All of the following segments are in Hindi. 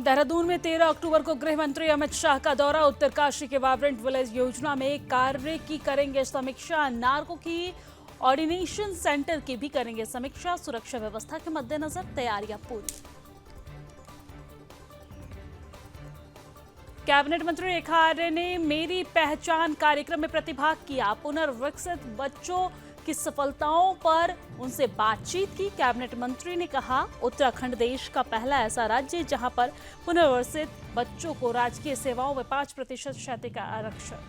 देहरादून में 13 अक्टूबर को गृह मंत्री अमित शाह का दौरा। उत्तरकाशी के वाइब्रेंट विलेज योजना में कार्य की करेंगे समीक्षा। नार्को की ऑर्डिनेशन सेंटर की भी करेंगे समीक्षा। सुरक्षा व्यवस्था के मद्देनजर तैयारियां पूरी। कैबिनेट मंत्री रेखा आर्य ने मेरी पहचान कार्यक्रम में प्रतिभाग किया। पुनर्विकसित बच्चों की सफलताओं पर उनसे बातचीत की। कैबिनेट मंत्री ने कहा, उत्तराखंड देश का पहला ऐसा राज्य जहां पर पुनर्वसित बच्चों को राजकीय सेवाओं में 5% क्षैतिज आरक्षण।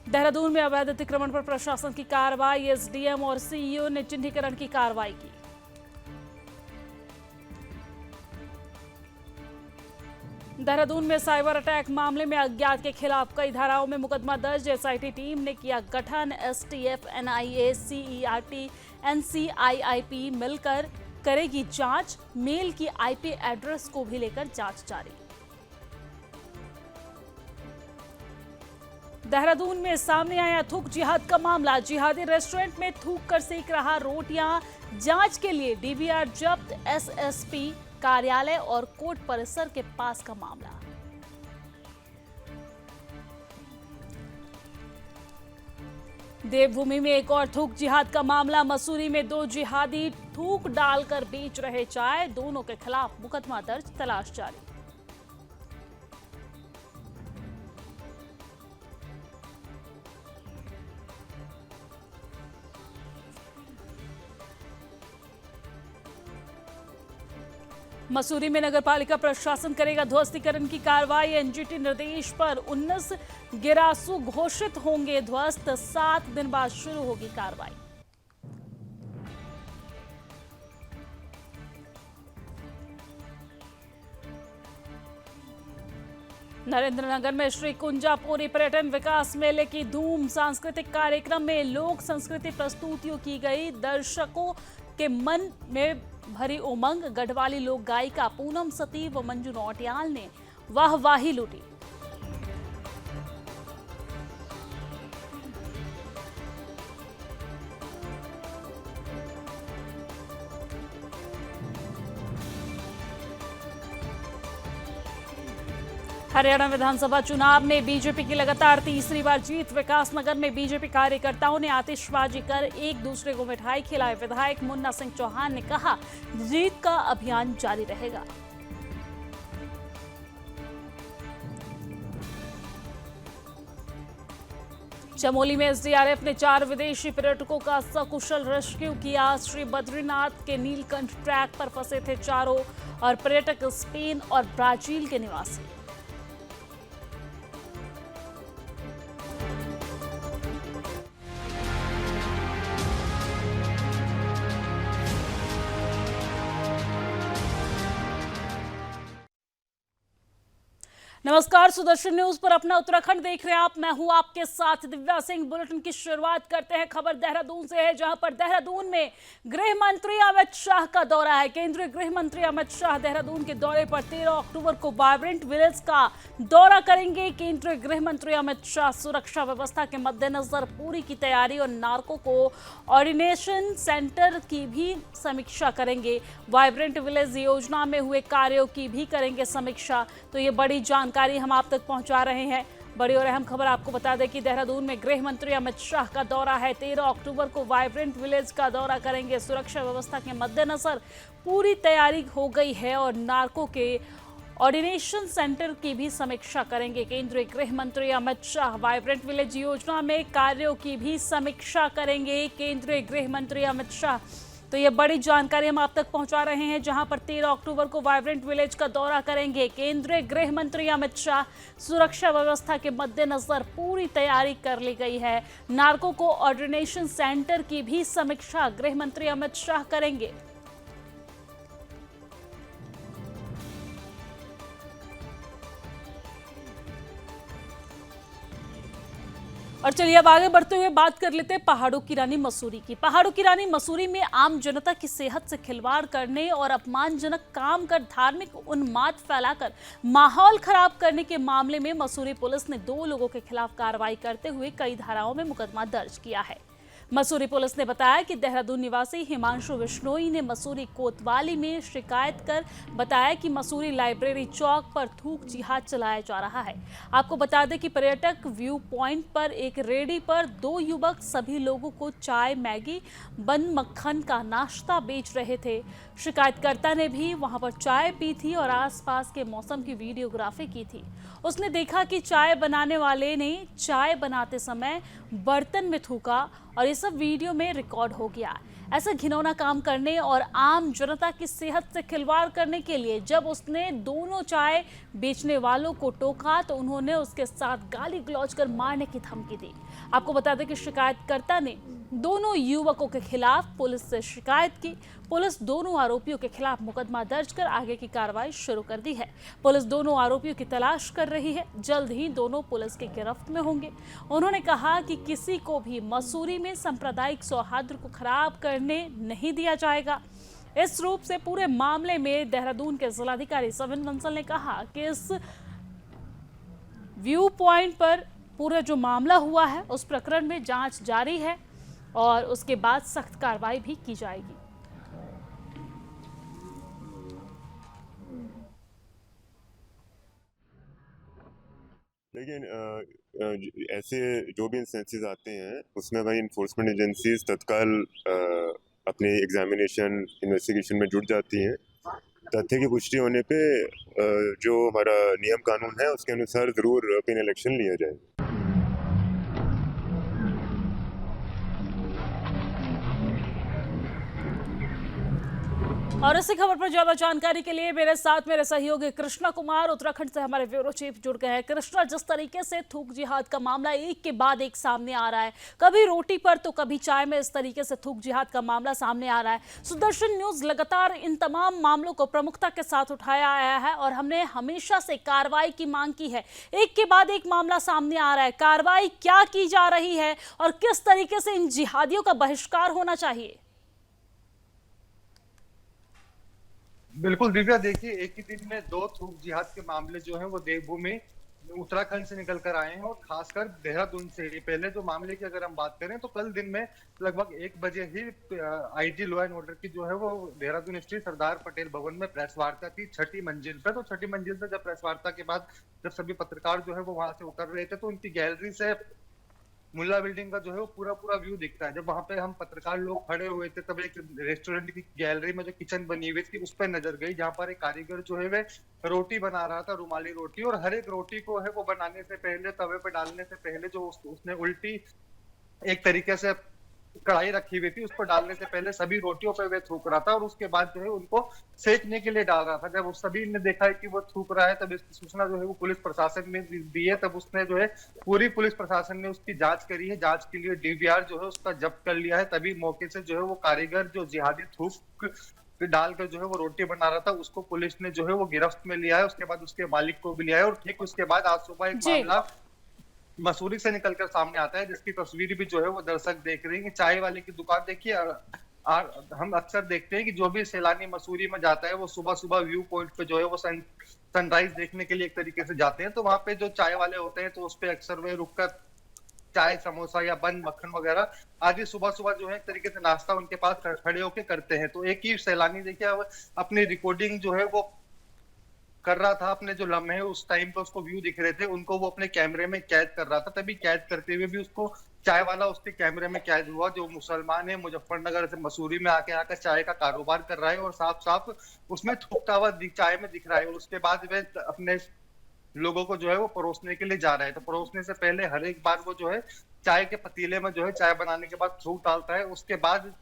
देहरादून में अवैध अतिक्रमण पर प्रशासन की कार्रवाई। एसडीएम और सीईओ ने चिन्हीकरण की कार्रवाई की। देहरादून में साइबर अटैक मामले में अज्ञात के खिलाफ कई धाराओं में मुकदमा दर्ज। एसआईटी टीम ने किया गठन। एसटीएफ, एनआईए, सीईआरटी, एनसीआईआईपी मिलकर करेगी जांच। मेल की आईपी एड्रेस को भी लेकर जांच जारी। देहरादून में सामने आया थूक जिहाद का मामला। जिहादी रेस्टोरेंट में थूक कर सेक रहा रोटियां। जांच के लिए डीवीआर जब्त। एसएसपी कार्यालय और कोर्ट परिसर के पास का मामला। देवभूमि में एक और थूक जिहाद का मामला। मसूरी में 2 जिहादी थूक डालकर बेच रहे चाय। दोनों के खिलाफ मुकदमा दर्ज, तलाश जारी। मसूरी में नगरपालिका प्रशासन करेगा ध्वस्तीकरण की कार्रवाई। एनजीटी निर्देश पर 19 गिरासू घोषित होंगे ध्वस्त। 7 दिन बाद शुरू होगी कार्रवाई। नरेंद्रनगर में श्री कुंजापुरी पर्यटन विकास मेले की धूम। सांस्कृतिक कार्यक्रम में लोक संस्कृति प्रस्तुतियों की गई। दर्शकों के मन में भरी उमंग। गढ़वाली लोक गायिका पूनम सती व मंजू नौटियाल ने वाहवाही लूटी। हरियाणा विधानसभा चुनाव में बीजेपी की लगातार तीसरी बार जीत। विकासनगर में बीजेपी कार्यकर्ताओं ने आतिशबाजी कर एक दूसरे को मिठाई खिलाई। विधायक मुन्ना सिंह चौहान ने कहा, जीत का अभियान जारी रहेगा। चमोली में एसडीआरएफ ने 4 विदेशी पर्यटकों का सकुशल रेस्क्यू किया। श्री बद्रीनाथ के नीलकंठ ट्रैक पर फंसे थे चारों और पर्यटक स्पेन और ब्राजील के निवासी। नमस्कार, सुदर्शन न्यूज पर अपना उत्तराखंड देख रहे हैं आप। मैं हूं आपके साथ दिव्या सिंह। बुलेटिन की शुरुआत करते हैं खबर देहरादून से है, जहां पर देहरादून में गृह मंत्री अमित शाह का दौरा है। केंद्रीय गृह मंत्री अमित शाह देहरादून के दौरे पर 13 अक्टूबर को वाइब्रेंट विलेज का दौरा करेंगे। केंद्रीय गृह मंत्री अमित शाह सुरक्षा व्यवस्था के मद्देनजर पूरी की तैयारी और नार्को को ऑर्डिनेशन सेंटर की भी समीक्षा करेंगे। वाइब्रेंट विलेज योजना में हुए कार्यों की भी करेंगे समीक्षा। तो ये बड़ी जानकारी हम आप तक पहुंचा रहे हैं। बड़ी और अहम खबर आपको बता दें कि देहरादून में गृह मंत्री अमित शाह का दौरा है। 13 अक्टूबर को वाइब्रेंट विलेज का दौरा करेंगे। सुरक्षा व्यवस्था के मद्देनजर पूरी तैयारी हो गई है और नार्को के ऑर्डिनेशन सेंटर की भी समीक्षा करेंगे। केंद्रीय गृह मंत्री अमित शाह वाइब्रेंट विलेज योजना में कार्यों की भी समीक्षा करेंगे। केंद्रीय गृह मंत्री अमित शाह, तो ये बड़ी जानकारी हम आप तक पहुंचा रहे हैं, जहां पर 13 अक्टूबर को वाइब्रेंट विलेज का दौरा करेंगे केंद्रीय गृह मंत्री अमित शाह। सुरक्षा व्यवस्था के मद्देनजर पूरी तैयारी कर ली गई है। नार्को को ऑर्डिनेशन सेंटर की भी समीक्षा गृह मंत्री अमित शाह करेंगे। और चलिए अब आगे बढ़ते हुए बात कर लेते हैं पहाड़ों की रानी मसूरी की। पहाड़ों की रानी मसूरी में आम जनता की सेहत से खिलवाड़ करने और अपमानजनक काम कर धार्मिक उन्माद फैलाकर माहौल खराब करने के मामले में मसूरी पुलिस ने 2 लोगों के खिलाफ कार्रवाई करते हुए कई धाराओं में मुकदमा दर्ज किया है। मसूरी पुलिस ने बताया कि देहरादून निवासी हिमांशु बिश्नोई ने मसूरी कोतवाली में शिकायत कर बताया कि मसूरी लाइब्रेरी चौक पर थूक जिहाद चलाया जा रहा है। आपको बता दें कि पर्यटक व्यू पॉइंट पर एक रेडी पर 2 युवक सभी लोगों को चाय, मैगी, बन मक्खन का नाश्ता बेच रहे थे। शिकायतकर्ता ने भी वहां पर चाय पी थी और आसपास के मौसम की वीडियोग्राफी की थी। उसने देखा कि चाय बनाने वाले ने चाय बनाते समय बर्तन में थूका और ये सब वीडियो में रिकॉर्ड हो गया। ऐसा घिनौना काम करने और आम जनता की सेहत से खिलवाड़ करने के लिए जब उसने दोनों चाय बेचने वालों को टोका तो उन्होंने उसके साथ गाली गलौज कर मारने की धमकी दी। आपको बता दें कि शिकायतकर्ता ने दोनों युवकों के खिलाफ पुलिस से शिकायत की। पुलिस दोनों आरोपियों के खिलाफ मुकदमा दर्ज कर आगे की कार्रवाई शुरू कर दी है। पुलिस दोनों आरोपियों की तलाश कर रही है। जल्द ही दोनों पुलिस की गिरफ्त में होंगे। उन्होंने कहा कि किसी को भी मसूरी में सांप्रदायिक सौहार्द को खराब करने नहीं दिया जाएगा। इस रूप से पूरे मामले में देहरादून के जिलाधिकारी सविन बंसल ने कहा कि इस व्यू पॉइंट पर पूरा जो मामला हुआ है उस प्रकरण में जांच जारी है और उसके बाद सख्त कार्रवाई भी की जाएगी। लेकिन ऐसे जो भी इंस्टेंसेस आते हैं उसमें भाई इन्फोर्समेंट एजेंसीज तत्काल अपनी एग्जामिनेशन इन्वेस्टिगेशन में जुट जाती हैं। तथ्य की पुष्टि होने पे जो हमारा नियम कानून है उसके अनुसार ज़रूर पेनल एक्शन लिया जाएगा। और इसी खबर पर ज्यादा जानकारी के लिए मेरे साथ मेरे सहयोगी कृष्णा कुमार उत्तराखंड से हमारे ब्यूरो चीफ जुड़ गए हैं। कृष्णा, जिस तरीके से थूक जिहाद का मामला एक के बाद एक सामने आ रहा है, कभी रोटी पर तो कभी चाय में, इस तरीके से थूक जिहाद का मामला सामने आ रहा है। सुदर्शन न्यूज लगातार इन तमाम मामलों को प्रमुखता के साथ उठाया आया है और हमने हमेशा से कार्रवाई की मांग की है। एक के बाद एक मामला सामने आ रहा है, कार्रवाई क्या की जा रही है और किस तरीके से इन जिहादियों का बहिष्कार होना चाहिए? बिल्कुल दिव्या, देखिए एक ही दिन में 2 थूक जिहाद के मामले जो हैं वो देवभूमि उत्तराखंड से निकल कर आए हैं और खासकर देहरादून से ही। पहले जो मामले की अगर हम बात करें तो कल दिन में लगभग 1 बजे ही आईजी लॉ एंड ऑर्डर की जो है वो देहरादून स्थित सरदार पटेल भवन में प्रेस वार्ता थी 6ठी मंजिल पे। तो 6ठी मंजिल से जब प्रेस वार्ता के बाद जब सभी पत्रकार जो है वो वहां से उतर रहे थे तो उनकी गैलरी से मुल्ला बिल्डिंग का जो है वो पूरा व्यू दिखता है। जब वहां पे हम पत्रकार लोग खड़े हुए थे तब एक रेस्टोरेंट की गैलरी में जो किचन बनी हुई थी उस पर नजर गई, जहां पर एक कारीगर जो है वे रोटी बना रहा था, रुमाली रोटी। और हर एक रोटी को है वो बनाने से पहले, तवे पे डालने से पहले जो उसने उल्टी एक तरीके से कढ़ाई रखी हुई थी उस पर डालने से पहले सभी रोटियों पे वे थूक रहा था और उसके बाद जो है उनको सेकने के लिए डाल रहा था। जब उस सभी ने देखा है कि वो थूक रहा है तब इसकी सूचना जो है वो पुलिस प्रशासन में दी है। तब उसने जो है पूरी पुलिस प्रशासन ने उसकी जांच करी है। जांच के लिए डीवीआर जो है उसका जब्त कर लिया है। तभी मौके से जो है वो कारीगर जो जिहादी थूक डालकर जो है वो रोटी बना रहा था उसको पुलिस ने जो है वो गिरफ्त में लिया है। उसके बाद उसके मालिक को भी लिया है और ठीक उसके बाद आज सुबह एक मामला मसूरी से निकलकर सामने आता है जिसकी तस्वीर भी जो है वो दर्शक देख रहे हैं कि चाय वाले की दुकान देखिए। हम अक्सर देखते हैं कि जो भी सैलानी मसूरी में जाता है वो सुबह सुबह व्यू पॉइंट पे जो है वो सनराइज देखने के लिए एक तरीके से जाते हैं। तो वहां पे जो चाय वाले होते हैं तो उस पे अक्सर वे रुककर चाय, समोसा या बन, मक्खन वगैरह आदि सुबह सुबह जो है एक तरीके से नाश्ता उनके पास खड़े होके करते हैं। तो एक ही सैलानी देखिए अपनी रिकॉर्डिंग जो है वो कर रहा था, अपने जो लम्हे उस टाइम पे उसको व्यू दिख रहे थे उनको वो अपने कैमरे में कैद कर रहा था। तभी कैद करते हुए भी उसको चाय वाला उसके कैमरे में कैद हुआ, जो मुसलमान है, मुजफ्फरनगर से मसूरी में आकर चाय का कारोबार कर रहा है और साफ साफ उसमें थूकता हुआ चाय में दिख रहा है। और उसके बाद वे अपने लोगों को जो है वो परोसने के लिए जा रहा है। तो परोसने से पहले हर एक बार वो जो है चाय के पतीले में जो है चाय बनाने के बाद थूक डालता है। उसके बाद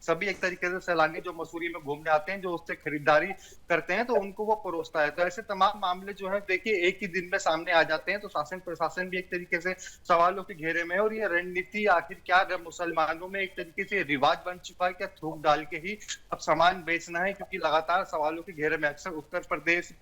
सभी एक तरीके से सैलानी जो मसूरी में घूमने आते हैं, जो उससे खरीदारी करते हैं, तो उनको वो परोसता है। तो ऐसे तमाम मामले जो है देखिए एक ही दिन में सामने आ जाते हैं। तो शासन प्रशासन भी एक तरीके से सवालों के घेरे में है। और ये रणनीति आखिर क्या है, मुसलमानों में एक तरीके से रिवाज बन चुका है क्या थूक डाल के ही अब सामान बेचना है, क्योंकि लगातार सवालों के घेरे में अक्सर उत्तर प्रदेश,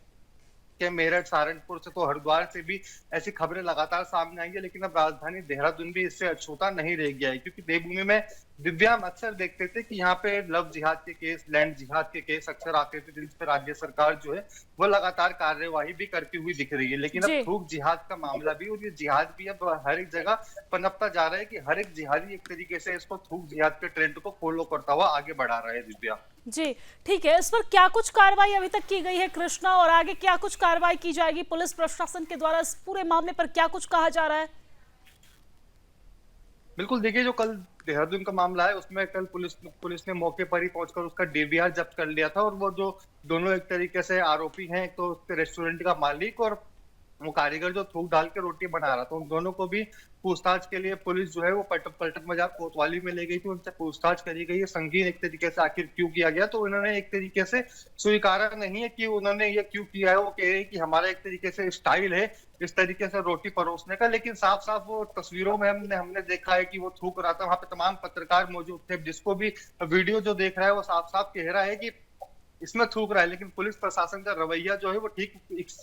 के मेरठ, सहारनपुर से तो हरिद्वार से भी ऐसी खबरें लगातार सामने आई है, लेकिन अब राजधानी देहरादून भी इससे अछूता नहीं रह गया है, क्योंकि देवभूमि में दिव्या हम अक्सर देखते थे कि यहाँ पे लव जिहाद के केस, लैंड जिहाद के केस अक्सर आते थे, जिन पे राज्य सरकार जो है वो लगातार कार्यवाही भी करती हुई दिख रही है। लेकिन अब थूक जिहाद का मामला भी, और ये जिहाद भी अब हर एक जगह पनपता जा रहा है कि हर एक जिहादी एक तरीके से इसको थूक जिहाद के ट्रेंड को फॉलो करता हुआ आगे बढ़ा रहा है। दिव्या जी ठीक है, इस पर क्या कुछ कार्रवाई अभी तक की गई है कृष्णा, और आगे क्या कुछ कार्रवाई की जाएगी पुलिस प्रशासन के द्वारा, इस पूरे मामले पर क्या कुछ कहा जा रहा है? बिल्कुल, देखिए जो कल देहरादून का मामला है उसमें कल पुलिस ने मौके पर ही पहुंचकर उसका डीवीआर जब्त कर लिया था, और वो जो दोनों एक तरीके से आरोपी हैं, एक तो उसके रेस्टोरेंट का मालिक और वो कारीगर जो थूक डाल के रोटी बना रहा था, उन दोनों को भी पूछताछ के लिए पुलिस जो है वो पलटन बाजार कोतवाली में ले गई थी, उनसे पूछताछ करी गई है। संगीन एक तरीके से आखिर क्यों किया गया, तो उन्होंने एक तरीके से स्वीकारा नहीं है कि उन्होंने ये क्यों किया है। वो कह रहे हैं कि हमारा एक तरीके से स्टाइल है इस तरीके से रोटी परोसने का, लेकिन साफ साफ वो तस्वीरों में हमने देखा है कि वो थूक रहा था। वहां पे तमाम पत्रकार मौजूद थे, जिसको भी वीडियो जो देख रहा है वो साफ साफ कह रहा है कि इसमें थूक रहा है, लेकिन पुलिस प्रशासन का रवैया जो है वो ठीक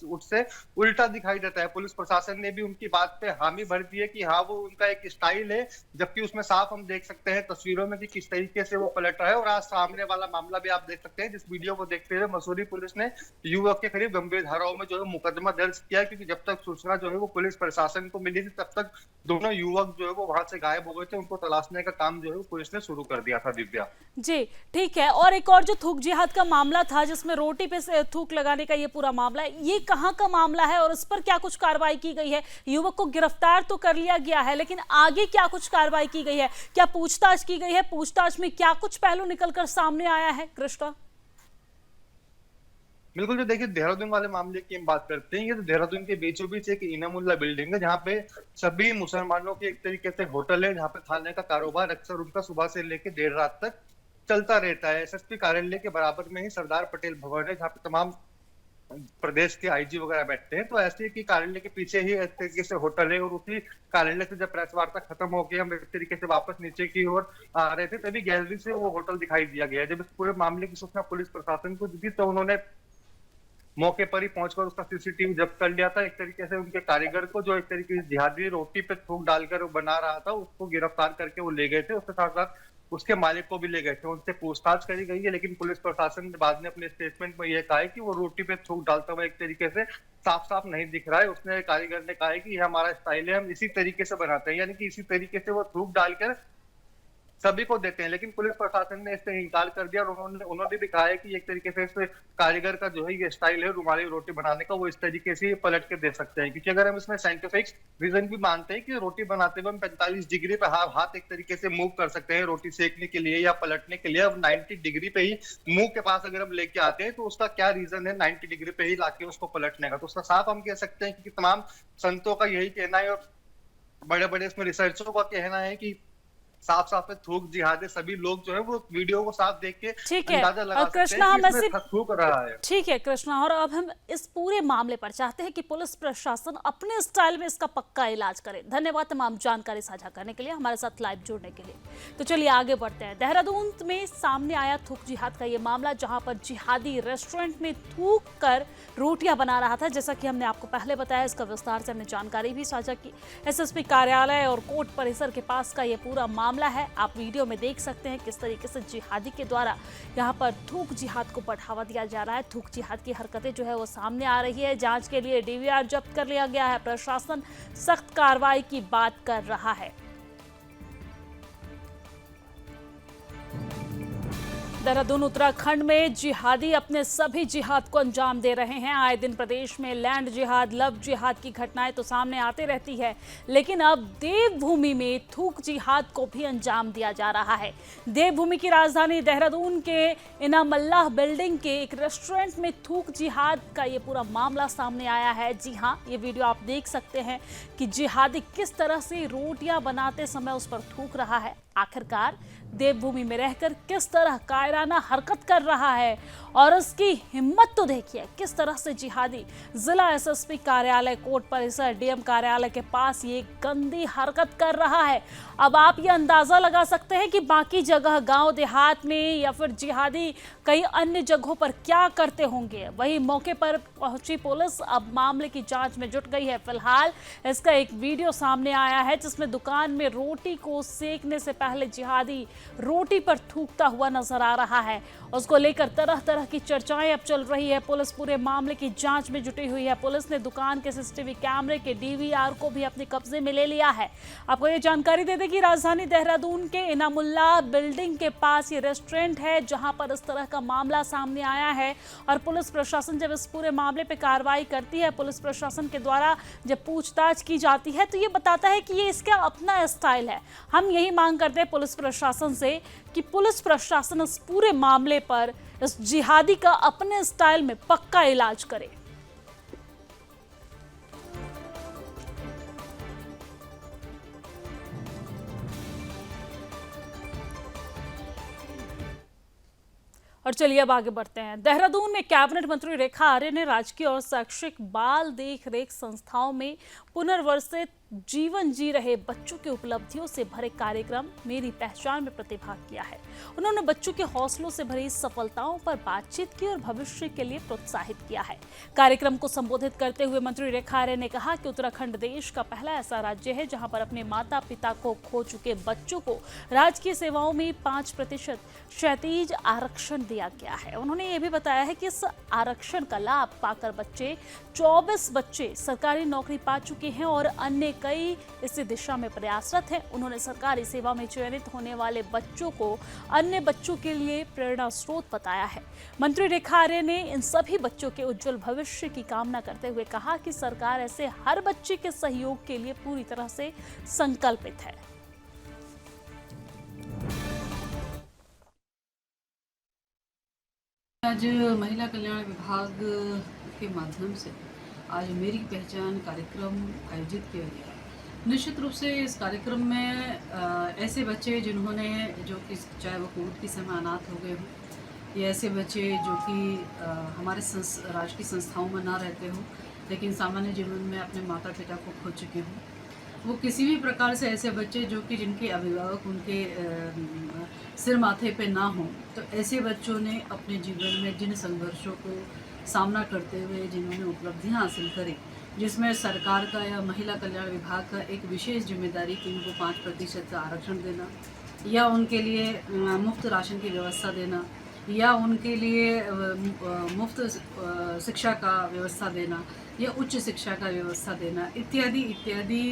उससे उल्टा दिखाई देता है। पुलिस प्रशासन ने भी उनकी बात पे हामी भर दी है कि हाँ वो उनका एक स्टाइल है, जबकि उसमें साफ हम देख सकते हैं तस्वीरों में कि किस तरीके से वो पलट रहा है। और आज सामने वाला मामला भी आप देख सकते हैं, जिस वीडियो को देखते हुए मसूरी पुलिस ने युवक के करीब गंभीर धाराओं में जो है मुकदमा दर्ज किया, क्योंकि जब तक सूचना जो है वो पुलिस प्रशासन को मिली थी तब तक दोनों युवक जो है वो वहां से गायब हो गए थे। उनको तलाशने का काम जो है वो पुलिस ने शुरू कर दिया था। दिव्या जी ठीक है, और एक और जो थूक जिहाद का मामला था जिसमें रोटी पे से थूक लगाने का ये पूरा मामला है, ये कहाँ का मामला है और इस पर क्या कुछ कार्रवाई की गई है? युवक को गिरफ्तार तो कर लिया गया है, लेकिन आगे क्या कुछ कार्रवाई की गई है? क्या पूछताछ की गई है? पूछताछ में क्या कुछ पहलू निकलकर सामने आया है कृष्णा? बिल्कुल, जो देखिए देहरादून वाले मामले की हम बात करते हैं, ये तो देहरादून के बीचों बीच एक इनामुल्ला बिल्डिंग है, जहाँ पे सभी मुसलमानों के एक तरीके से होटल है, जहाँ पे खाने का कारोबार अक्सर उनका सुबह से लेकर देर रात तक चलता रहता है। एसएसपी कार्यालय के बराबर में ही सरदार पटेल भवन है, जहाँ पे तमाम प्रदेश के आईजी वगैरह बैठते हैं। तो ऐसे की कार्यालय के पीछे ही एक तरीके से होटल है, और उसी कार्यालय से जब प्रेस वार्ता खत्म हो गई, हम एक तरीके से वापस नीचे की ओर आ रहे थे, तभी गैलरी से वो होटल दिखाई दिया गया। जब इस पूरे मामले की सूचना पुलिस प्रशासन को दी तो उन्होंने मौके पर ही पहुंचकर उसका सीसीटीवी जब्त कर लिया था। एक तरीके से उनके कारीगर को, जो एक तरीके से जिहादी रोटी पे थूक डालकर वो बना रहा था, उसको गिरफ्तार करके वो ले गए थे। उसके साथ साथ उसके मालिक को भी ले गए थे, उनसे पूछताछ करी गई है। लेकिन पुलिस प्रशासन ने बाद में अपने स्टेटमेंट में यह कहा है कि वो रोटी पे थूक डालता हुआ एक तरीके से साफ साफ नहीं दिख रहा है। उसने कारीगर ने कहा है कि ये हमारा स्टाइल है, हम इसी तरीके से बनाते हैं, यानी कि इसी तरीके से वो थूक डालकर सभी को देते हैं। लेकिन पुलिस प्रशासन ने इससे इनकार कर दिया, और उन्होंने भी कहा है कि एक तरीके से इस कारीगर का जो है ये स्टाइल है रुमाली रोटी बनाने का, वो इस तरीके से पलट के दे सकते हैं। क्योंकि अगर हम इसमें साइंटिफिक रीजन भी मानते हैं कि रोटी बनाते हुए हम 45 डिग्री पे हाथ एक तरीके से मूव कर सकते हैं रोटी सेकने के लिए या पलटने के लिए। अब 90 डिग्री पे ही मुंह के पास अगर हम लेके आते हैं तो उसका क्या रीजन है 90 डिग्री पे ही लाके उसको पलटने का? तो उसका साफ हम कह सकते हैं कि तमाम संतों का यही कहना है, और बड़े बड़े इसमें रिसर्चरों का कहना है कि साफ साफ थूक जिहाद है। सभी लोग जो है वो वीडियो को साफ देख के अंदाजा लगा सकते हैं कि इसमें थूक रहा है। ठीक है कृष्णा, और अब हम इस पूरे मामले पर चाहते हैं कि पुलिस प्रशासन अपने स्टाइल में इसका पक्का इलाज करे। धन्यवाद तमाम जानकारी साझा करने के लिए, हमारे साथ लाइव जुड़ने के लिए। तो चलिए आगे बढ़ते हैं। देहरादून में सामने आया थूक जिहाद का ये मामला, जहां पर जिहादी रेस्टोरेंट में थूक कर रोटियां बना रहा था। जैसा कि हमने आपको पहले बताया, इसका विस्तार से हमने जानकारी भी साझा की। एसएसपी कार्यालय और कोर्ट परिसर के पास का ये पूरा मामला है। आप वीडियो में देख सकते हैं किस तरीके से जिहादी के द्वारा यहाँ पर थूक जिहाद को बढ़ावा दिया जा रहा है। थूक जिहाद की हरकतें जो है वो सामने आ रही है। जांच के लिए डीवीआर जब्त कर लिया गया है। प्रशासन सख्त कार्रवाई की बात कर रहा है। देहरादून उत्तराखंड में जिहादी अपने सभी जिहाद को अंजाम दे रहे हैं। आए दिन प्रदेश में लैंड जिहाद, लव जिहाद की घटनाएं तो सामने आते रहती है, लेकिन अब देवभूमि में थूक जिहाद को भी अंजाम दिया जा रहा है। देवभूमि की राजधानी देहरादून के इनामल्लाह बिल्डिंग के एक रेस्टोरेंट में थूक जिहाद का ये पूरा मामला सामने आया है। जी हाँ, ये वीडियो आप देख सकते हैं कि जिहादी किस तरह से रोटियां बनाते समय उस पर थूक रहा है। आखिरकार देवभूमि में रहकर किस तरह कायराना हरकत कर रहा है और उसकी हिम्मत तो देखिए, किस तरह से जिहादी जिला एसएसपी कार्यालय, कोर्ट परिसर, डीएम कार्यालय के पास ये गंदी हरकत कर रहा है। अब आप ये अंदाजा लगा सकते हैं कि बाकी जगह गांव देहात में या फिर जिहादी कई अन्य जगहों पर क्या करते होंगे। वहीं मौके पर पहुंची पुलिस अब मामले की जांच में जुट गई है। फिलहाल इसका एक वीडियो सामने आया है जिसमें दुकान में रोटी को सेकने से पहले जिहादी रोटी पर थूकता हुआ नजर आ रहा है। उसको लेकर तरह तरह की चर्चाएं अब चल रही है। पुलिस पूरे मामले की जांच में जुटी हुई है। पुलिस ने दुकान के सीसीटीवी कैमरे के डीवीआर को भी अपने कब्जे में ले लिया है। आपको ये जानकारी दे दें कि राजधानी देहरादून के इनामुल्ला बिल्डिंग के पास ये रेस्टोरेंट है जहां पर इस तरह का मामला सामने आया है और पुलिस प्रशासन जब इस पूरे मामले पर कार्रवाई करती है, पुलिस प्रशासन के द्वारा जब पूछताछ की जाती है तो ये बताता है कि ये इसका अपना स्टाइल है। हम यही मांग करते हैं पुलिस प्रशासन से कि पुलिस प्रशासन इस पूरे मामले पर इस जिहादी का अपने स्टाइल में पक्का इलाज करे। और चलिए अब आगे बढ़ते हैं। देहरादून में कैबिनेट मंत्री रेखा आर्य ने राजकीय और शैक्षिक बाल देख रेख संस्थाओं में पुनर्वसित जीवन जी रहे बच्चों की उपलब्धियों से भरे कार्यक्रम मेरी पहचान में प्रतिभाग किया है। उन्होंने बच्चों के हौसलों से भरी सफलताओं पर बातचीत की और भविष्य के लिए प्रोत्साहित किया है। कार्यक्रम को संबोधित करते हुए मंत्री रेखा आर्य ने कहा कि उत्तराखंड देश का पहला ऐसा राज्य है जहां पर अपने माता पिता को खो चुके बच्चों को राजकीय सेवाओं में 5% क्षैतिज आरक्षण दिया गया है। उन्होंने ये भी बताया है कि इस आरक्षण का लाभ पाकर 24 बच्चे सरकारी नौकरी पा चुके हैं और अन्य कई इस दिशा में प्रयासरत हैं। उन्होंने सरकारी सेवा में चयनित होने वाले बच्चों को अन्य बच्चों के लिए प्रेरणा स्रोत बताया है। मंत्री रेखा आर्य ने इन सभी बच्चों के उज्जवल भविष्य की कामना करते हुए कहा कि सरकार ऐसे हर बच्चे के सहयोग के लिए पूरी तरह से संकल्पित है। आज महिला कल्याण विभाग के माध्यम से आज मेरी पहचान कार्यक्रम आयोजित किया गया है। निश्चित रूप से इस कार्यक्रम में ऐसे बच्चे जिन्होंने जो कि चाहे वो कोविड के समय अनाथ हो गए हों या ऐसे बच्चे जो कि हमारे राजकीय संस्थाओं में ना रहते हों लेकिन सामान्य जीवन में अपने माता पिता को खो चुके हों, वो किसी भी प्रकार से ऐसे बच्चे जो कि जिनके अभिभावक उनके सिर माथे पे ना हों, तो ऐसे बच्चों ने अपने जीवन में जिन संघर्षों को सामना करते हुए जिन्होंने उपलब्धियां हासिल करी, जिसमें सरकार का या महिला कल्याण विभाग का एक विशेष जिम्मेदारी कि उनको 5% का आरक्षण देना या उनके लिए मुफ्त राशन की व्यवस्था देना या उनके लिए मुफ्त शिक्षा का व्यवस्था देना या उच्च शिक्षा का व्यवस्था देना इत्यादि इत्यादि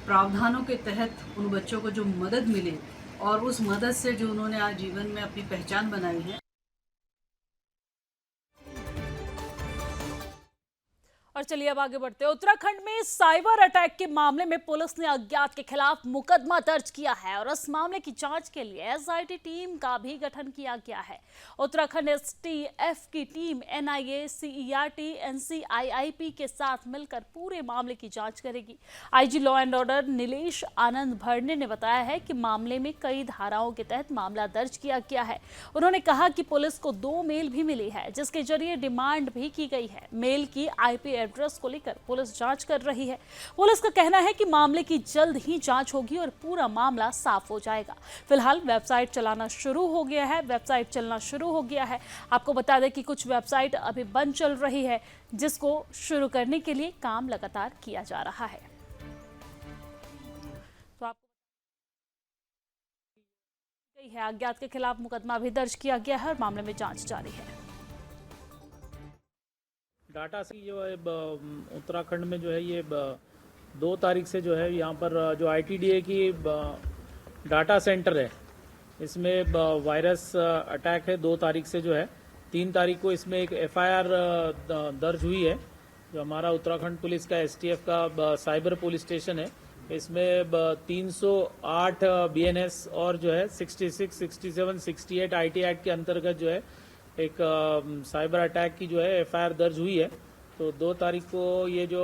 प्रावधानों के तहत उन बच्चों को जो मदद मिले और उस मदद से जो उन्होंने आज जीवन में अपनी पहचान बनाई है। और चलिए अब आगे बढ़ते हैं। उत्तराखंड में साइबर अटैक के मामले में पुलिस ने अज्ञात के खिलाफ मुकदमा दर्ज किया है और इस मामले की जांच के लिए एसआईटी टीम का भी गठन किया गया है। उत्तराखंड एसटीएफ की टीम एनआईए, सीईआरटी, एनसीआईआईपी के साथ मिलकर पूरे मामले की जांच करेगी। IG law and order Nilesh Anand Bharne ने बताया है कि मामले में कई धाराओं के तहत मामला दर्ज किया गया है। उन्होंने कहा कि पुलिस को 2 मेल भी मिली है जिसके जरिए डिमांड भी की गई है। मेल की आईपी एड्रेस को लेकर पुलिस जांच कर रही है। पुलिस का कहना है कि मामले की जल्द ही जांच होगी और पूरा मामला साफ हो जाएगा। फिलहाल वेबसाइट चलाना शुरू हो गया है, वेबसाइट चलना शुरू हो गया है। आपको बता दें कि कुछ वेबसाइट अभी बंद चल रही है जिसको शुरू करने के लिए काम लगातार किया जा रहा है। तो आपको है अज्ञात के खिलाफ मुकदमा भी दर्ज किया गया है और मामले में जांच जारी है। डाटा से जो है उत्तराखंड में जो है ये 2 तारीख से जो है यहाँ पर जो आईटीडीए की डाटा सेंटर है इसमें वायरस अटैक है। 2 तारीख से जो है 3 तारीख को इसमें एक एफआईआर दर्ज हुई है। जो हमारा उत्तराखंड पुलिस का एसटीएफ का साइबर पुलिस स्टेशन है इसमें 308 बीएनएस और जो है 66, 67, 68 आईटी एक्ट के अंतर्गत जो है एक साइबर अटैक की जो है एफआईआर दर्ज हुई है। तो 2 तारीख को ये जो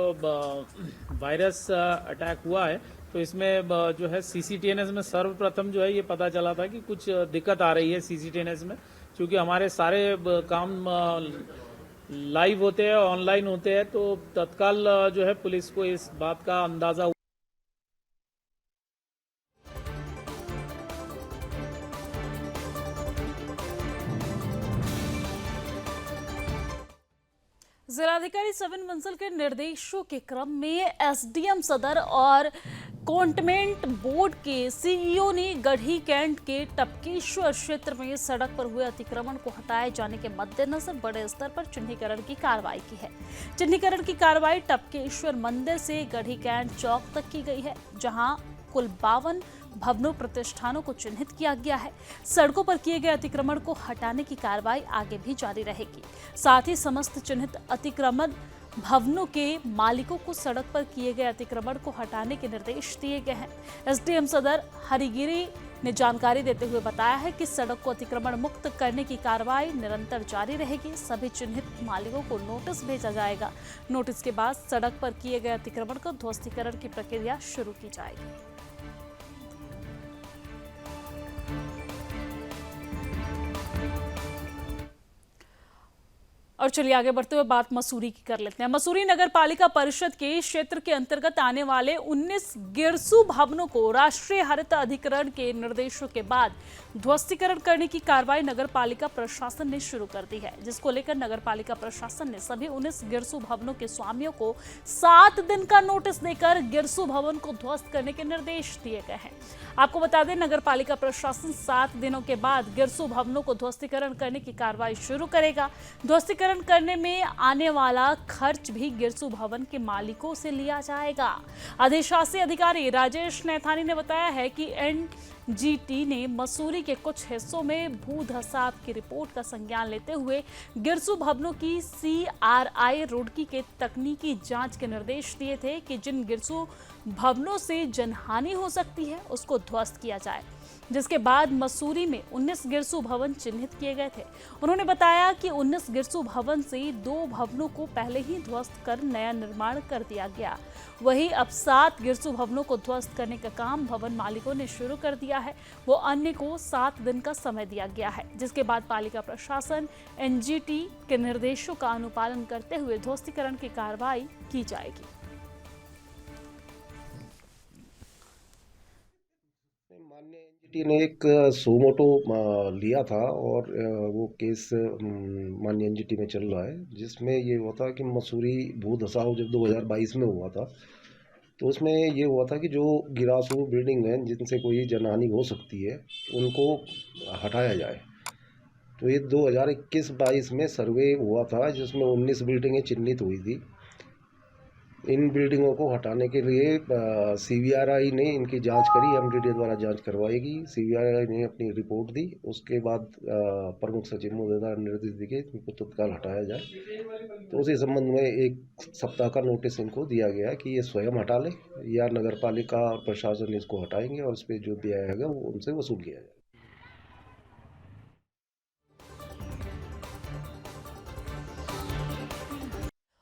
वायरस अटैक हुआ है तो तो इसमें जो है CCTNS में सर्वप्रथम जो है ये पता चला था कि कुछ दिक्कत आ रही है CCTNS में, क्योंकि हमारे सारे काम लाइव होते हैं, ऑनलाइन होते हैं, तो तत्काल जो है पुलिस को इस बात का अंदाजा हुआ। जिलाधिकारी 7 मंजिल के निर्देशों के क्रम में एसडीएम सदर और कंटोनमेंट बोर्ड के सीईओ ने गढ़ी कैंट के टपकेश्वर क्षेत्र में सड़क पर हुए अतिक्रमण को हटाए जाने के मद्देनजर बड़े स्तर पर चिन्हीकरण की कार्रवाई की है। चिन्हीकरण की कार्रवाई टपकेश्वर मंदिर से गढ़ी कैंट चौक तक की गई है, जहां कुल 52 भवनों प्रतिष्ठानों को चिन्हित किया गया है। सड़कों पर किए गए अतिक्रमण को हटाने की कार्रवाई आगे भी जारी रहेगी। साथ ही समस्त चिन्हित अतिक्रमण भवनों के मालिकों को सड़क पर किए गए अतिक्रमण को हटाने के निर्देश दिए गए हैं। एसडीएम सदर हरिगिरी ने जानकारी देते हुए बताया है कि सड़क को अतिक्रमण मुक्त करने की कार्रवाई निरंतर जारी रहेगी। सभी चिन्हित मालिकों को नोटिस भेजा जाएगा। नोटिस के बाद सड़क पर किए गए अतिक्रमण को ध्वस्तीकरण की प्रक्रिया शुरू की जाएगी। और चलिए आगे बढ़ते हुए बात मसूरी की कर लेते हैं। मसूरी नगर पालिका परिषद के क्षेत्र के अंतर्गत आने वाले 19 गिरसू भवनों को राष्ट्रीय हरित अधिकरण के निर्देशों के बाद ध्वस्तीकरण करने की कार्रवाई नगर पालिका प्रशासन ने शुरू कर दी है, जिसको लेकर नगर पालिका प्रशासन ने सभी 19 गिरसू भवनों के स्वामियों को 7 दिन का नोटिस देकर गिरसू भवन को ध्वस्त करने के निर्देश दिए गए हैं। आपको बता दें, नगर पालिका प्रशासन 7 दिनों के बाद गिरसू भवनों को ध्वस्तीकरण करने की कार्रवाई शुरू करेगा। ध्वस्तीकरण करने में आने वाला खर्च भी गिरसू भवन के मालिकों से लिया जाएगा। अधिशासी अधिकारी राजेश नैथानी ने बताया है कि एनजीटी ने मसूरी के कुछ हिस्सों में भू धसाव की रिपोर्ट का संज्ञान लेते हुए गिरसू भवनों की CRI रुड़की के तकनीकी जांच के निर्देश दिए थे कि जिन गिरसू भवनों से जनहानि हो सकती है उसको ध्वस्त किया जाए, जिसके बाद मसूरी में 19 गिरसू भवन चिन्हित किए गए थे। उन्होंने बताया कि 19 गिरसू भवन से 2 भवनों को पहले ही ध्वस्त कर नया निर्माण कर दिया गया। वहीं अब 7 गिरसू भवनों को ध्वस्त करने का काम भवन मालिकों ने शुरू कर दिया है। वो अन्य को 7 दिन का समय दिया गया है, जिसके बाद पालिका प्रशासन NGT के निर्देशों का अनुपालन करते हुए ध्वस्तीकरण की कार्रवाई की जाएगी। माननीय NGT ने एक सोमोटो लिया था और वो केस माननीय NGT में चल रहा है, जिसमें ये हुआ था कि मसूरी भू धसाव जब 2022 में हुआ था, तो उसमें ये हुआ था कि जो गिरासू बिल्डिंग है जिनसे कोई जनहानि हो सकती है उनको हटाया जाए। तो ये 2021-22 में सर्वे हुआ था, जिसमें 19 बिल्डिंगें चिन्हित हुई थी। इन बिल्डिंगों को हटाने के लिए CBRI ने इनकी जांच करी, MDDA द्वारा जांच करवाएगी। CBRI ने अपनी रिपोर्ट दी, उसके बाद प्रमुख सचिव महोदय निर्देश दिए इनको तत्काल हटाया जाए। तो उसी संबंध में 1 सप्ताह का नोटिस इनको दिया गया है कि ये स्वयं हटा ले या नगर पालिका और प्रशासन इसको हटाएंगे और इस पर जो दिया जाएगा वो उनसे वसूल किया जाएगा।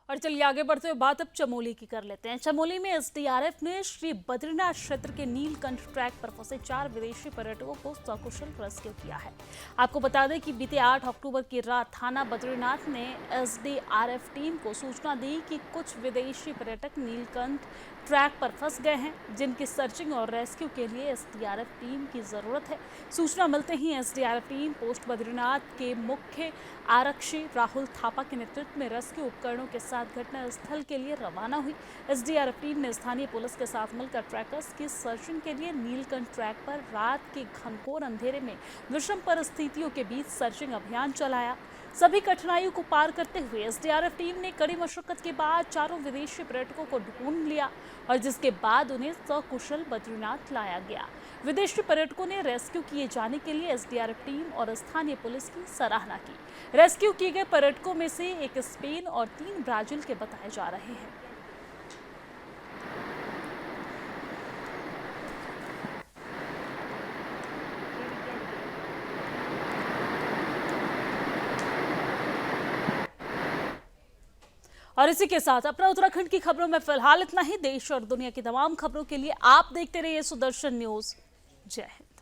और चलिए आगे बढ़ते हुए बात अब चमोली की कर लेते हैं। चमोली में SDRF ने श्री बद्रीनाथ क्षेत्र के नीलकंठ ट्रैक पर फंसे 4 विदेशी पर्यटकों को सकुशल रेस्क्यू किया है। आपको बता दें कि बीते 8 अक्टूबर की रात थाना बद्रीनाथ ने SDRF टीम को सूचना दी कि कुछ विदेशी पर्यटक नीलकंठ ट्रैक पर फंस गए हैं, जिनकी सर्चिंग और रेस्क्यू के लिए SDRF टीम की जरूरत है। सूचना मिलते ही SDRF टीम पोस्ट बद्रीनाथ के मुख्य आरक्षी राहुल थापा के नेतृत्व में रेस्क्यू उपकरणों के साथ घटनास्थल के लिए रवाना हुई। SDRF टीम ने स्थानीय पुलिस के साथ मिलकर ट्रैकर्स की सर्चिंग के लिए नीलकंठ ट्रैक पर रात के घनघोर अंधेरे में विषम परिस्थितियों के बीच सर्चिंग अभियान चलाया। सभी कठिनाइयों को पार करते हुए SDRF टीम ने कड़ी मशक्कत के बाद 4 विदेशी पर्यटकों को ढूंढ लिया और जिसके बाद उन्हें सकुशल बद्रीनाथ लाया गया। विदेशी पर्यटकों ने रेस्क्यू किए जाने के लिए SDRF टीम और स्थानीय पुलिस की सराहना की। रेस्क्यू किए गए पर्यटकों में से 1 स्पेन और 3 ब्राजील के बताए जा रहे हैं। और इसी के साथ अपना उत्तराखंड की खबरों में फिलहाल इतना ही। देश और दुनिया की तमाम खबरों के लिए आप देखते रहिए सुदर्शन न्यूज। जय हिंद।